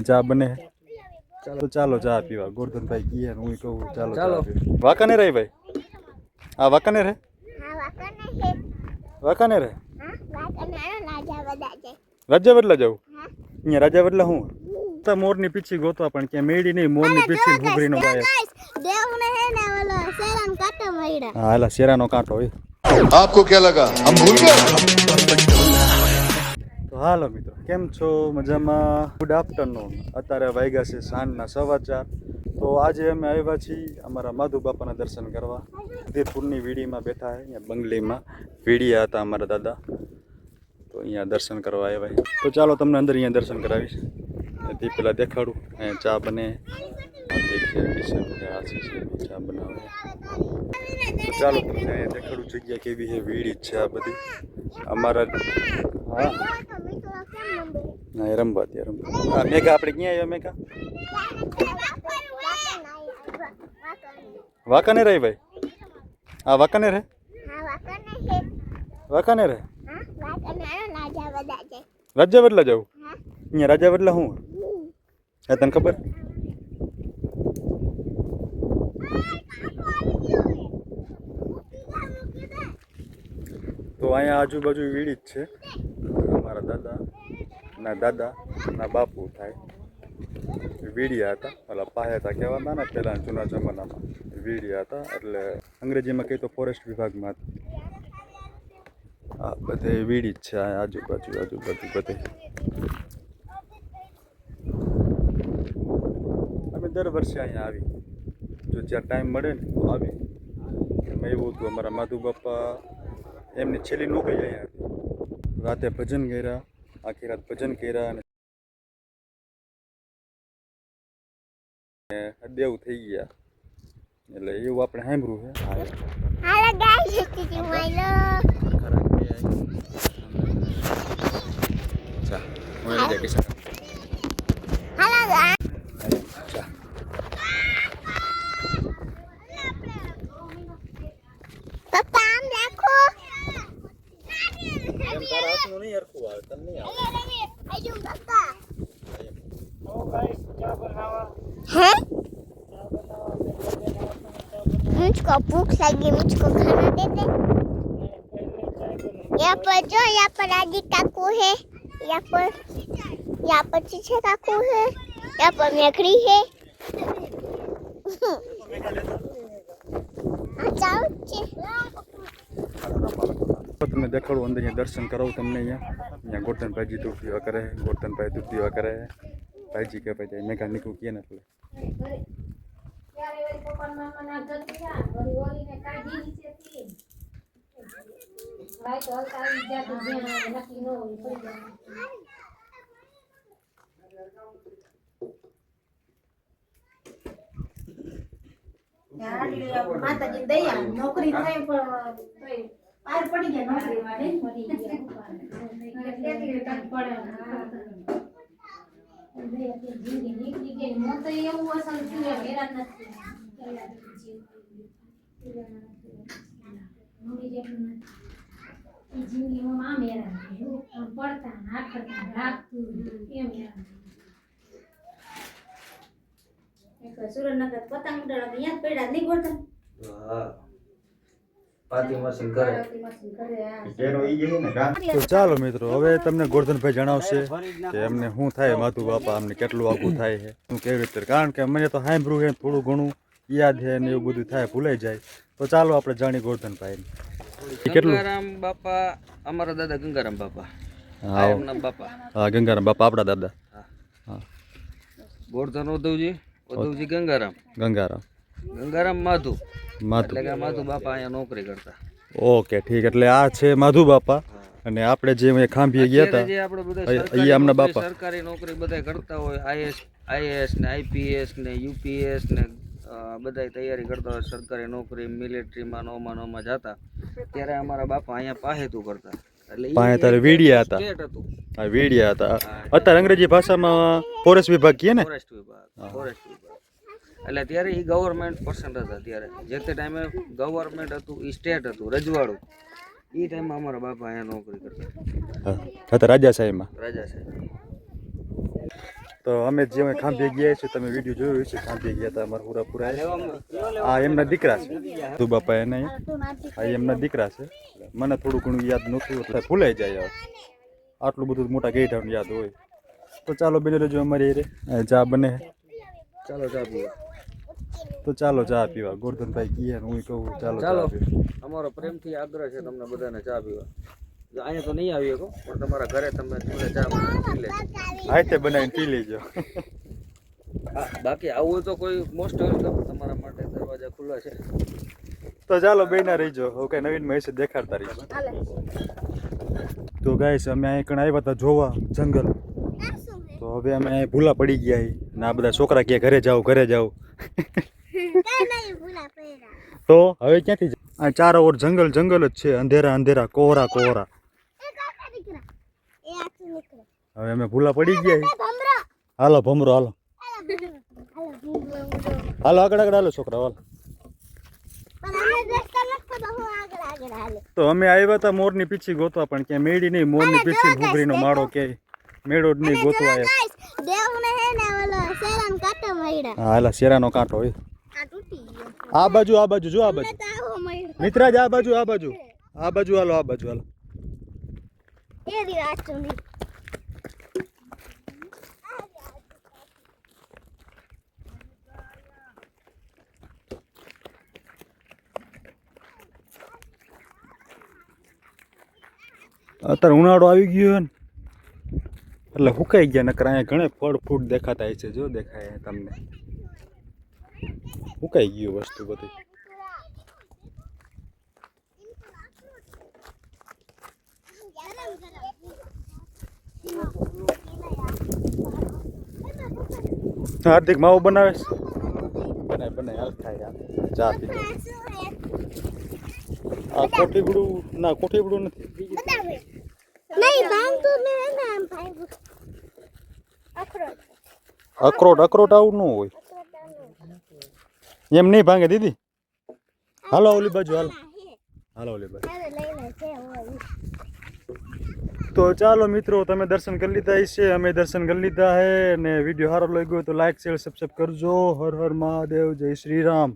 चा बने चलो चलो चा पीवा गोवर्धन भाई की है હું કહું ચાલો ચાલો વાકાને રે ભાઈ આ વાકાને રે વાકાને રે રાજા બદલા જાવ અહીંયા રાજા બદલા હું તો મોરની પીછી ગોતવા પણ ક્યાં મેડી નહીં મોરની પીછી ઘૂઘરીનો બાય દેવને હે ને ઓલો શેરાનો કાંટો મળ્યો હા એલા શેરાનો કાંટો હોય आपको क्या लगा हम भूल गए તો હાલો મિત્રો કેમ છો મજામાં ગુડ આફ્ટરનૂન અત્યારે વાગ્યા છે સાંજના 4:15 તો આજે અમે આવ્યા છીએ અમારા માધુ બાપાના દર્શન કરવા ઉદયપુરની વીડીમાં બેઠા છે અહીંયા બંગલીમાં વીડિયા હતા અમારા દાદા તો અહીંયા દર્શન કરવા આવ્યા તો ચાલો તમને અંદર અહીંયા દર્શન કરાવીશ તે પહેલાં દેખાડું અહીંયા ચા બને ચા બનાવે ચાલો તમને અહીંયા દેખાડું જગ્યા કેવી છે વીડી છે આ બધી અમારા હા ના રમવા ત્યાં રમવા હા મેઘા આપણે ક્યાં આવ્યા મેઘા વાંકાને રે ભાઈ હા વાંકાને રે વાંકાને રે રાજા બદલા જાવ અહીંયા રાજા બદલા હું હા તને ખબર તો અહીંયા આજુબાજુ વીડી જ છે અમારા દાદા ના બાપુ થાય વીડિયા હતા ઓલા પાયા હતા કહેવાતા ને પહેલાં જૂના જમાનામાં વીડિયા હતા એટલે અંગ્રેજીમાં કહી તો ફોરેસ્ટ વિભાગમાં આ બધે વીડી જ છે આજુબાજુ બધે અમે દર વર્ષે અહીંયા આવી જો જ્યાં ટાઈમ મળે ને તો આવી એમાં એવું હતું અમારા માધુ બાપા એમની છેલ્લી નોકરી અહીંયા હતી રાતે ભજન કર્યા આખી રાત ભજન કર્યા અને દેવ થઈ ગયા એટલે એવું આપણે સાંભળ્યું છે मुझको भूख लगी मुझको खाना दे दे यहाँ पर जो यहाँ पर आदि काकू है यहाँ पर चीचे काकू है यहाँ पर मेघड़ी है તમને દેખાડું અંદર અહીંયા દર્શન કરાવું તમને અહીંયા ગોરધન ભાઈજી ધૂપ દીવા કરે ગોરધન ભાઈ ધૂપ દીવા કરે ભાઈજી કે ભાઈ મેઘા નીકળું કે ને એટલે માતાજી દયા નોકરી થાય પણ પાર પડી ગયા નોકરી વાળે સુરેન્દ્રનગર પતંગ ઉડાડવા અહીંયા પડ્યા નહીં ગોઠન તો ચાલો મિત્રો હવે તમને ગોરધનભાઈ જણાવશે કે એમને શું થાય માધુ બાપા અમને કેટલું આગું થાય છે શું કેવી રીતે કારણ કે મને તો સાંભળ્યું છે થોડું ઘણું યાદ છે ને એવું બધું થાય ભૂલાઈ જાય તો ચાલો આપણે જાણી ગોરધનભાઈ કેટલું ગંગારામ બાપા અમારા દાદા ગંગારામ બાપા હા ગંગારામ બાપા આપણા દાદા હા ગોરધન ઉદ્ધવજી ગંગારામ માધુ એટલે કે માધુ બાપા અહીંયા નોકરી કરતા ઓકે ઠીક એટલે આ છે માધુ બાપા અને આપણે જે ખાંભીએ ગયા હતા જે આપણે બધા આમના બાપા સરકારી નોકરી બધા કરતા હોય આઈએએસ ને આઈપીએસ ને યુપીએસ ને બધા તૈયારી કરતા હોય સરકારી નોકરી મિલિટરીમાં નોમાં જતા ત્યારે અમારા બાપા અહીંયા પાહેતું કરતા એટલે વીડિયા હતા હા વીડિયા હતા અત્યારે અંગ્રેજી ભાષામાં ફોરેસ્ટ વિભાગ કહીએ ને ફોરેસ્ટ વિભાગ એટલે ત્યારે એ ગવર્મેન્ટ પર્સન હતા ત્યારે જે તે ટાઈમે ગવર્મેન્ટ હતું એ સ્ટેટ હતું રજવાડું એ ટાઈમમાં અમારા બાપા અહીંયા નોકરી કરતા હતા રાજાશાહીમાં. રાજા સાહેબ. તો અમે જે ખાંભી ગયા છીએ, તમે વિડીયો જોયો હશે, ખાંભી ગયા હતા અમારા પૂરા આ એમના દીકરા છે તું બાપા એને આ એમના દીકરા છે. મને થોડું ઘણું યાદ નહોતું એટલે ભૂલાઈ જાય હવે. આટલું બધું મોટા ગેઠાનું યાદ હોય. તો ચાલો બેને જો અમારી રે ચા બને. ચાલો ચા પીવા. તો ચાલો ચા પીવા. ગોરધનભાઈ કીએ ને હું કહું ચાલો ચાલો. ચા પીવા. અમારો પ્રેમથી આગ્રહ છે તમને બધાને ચા પીવા. અહીંયા તો નહીં આવી શકો પણ તમારા ઘરે તમે ચા બનાવીને પી લેજો. હાથે બનાવીને પી લેજો. બાકી આવું હોય તો કોઈ મોસ્ટ વેલકમ, તમારા માટે દરવાજા ખુલ્લા છે. તો ચાલો બેના રહીજો. હવે કઈ નવીનમાં હશે દેખાડતા રહીશું. તો ગાઈસ અમે અહીં કણ આવ્યા હતા જોવા જંગલ. તો હવે અમે અહીં ભૂલા પડી ગયા છીએ. ને આ બધા છોકરા કહે ઘરે જાઓ ઘરે જાઓ. તો હવે ક્યાંથી આ ચારો ઓર જંગલ જંગલ જ છે. અંધેરા અંધેરા કોહરા કોહરા. હવે અમે ભૂલા પડી ગયા છીએ. હાલો ભમરો હાલો હાલો આગળ આગળ હાલો છોકરા હાલો. તો અમે આવ્યા હતા મોરની પીછી ગોતવા પણ ક્યાંય મેળી નહીં. મોરની પીછી ઘૂઘરીનો માળો ક્યાંય મેળો જ નહીં ગોતવા આવ્યા. હા હાલા શેરાનો કાંટો હોય. આ બાજુ જો આ બાજુ મિત્રાજ આ બાજુ હાલો આ બાજુ હાલો. અત્યારે ઉનાળો આવી ગયો ને એટલે હુકાઈ ગયા. નકર અહીંયા ઘણા ફળ ફૂટ દેખાતા હોય છે. જો દેખાય તમને હુકાઈ ગયું વસ્તુ બધી. હાર્દિક માવો બનાવે છે. બનાય હાલ ખાય ચા પી. આ કોઠીબડું ના કોઠીબડું નથી. અખરોટ આવું ન હોય. એમ નહીં ભાંગે દીદી. હાલો ઓલી બાજુ હાલો ઓલી બાજુ. તો ચાલો મિત્રો તમે દર્શન કરી લીધા છે. અમે દર્શન કરી લીધા હે. ને વિડીયો સારો લાગ્યો તો લાઈક શેર સબસ્ક્રાઈબ કરજો. હર હર મહાદેવ. જય શ્રી રામ.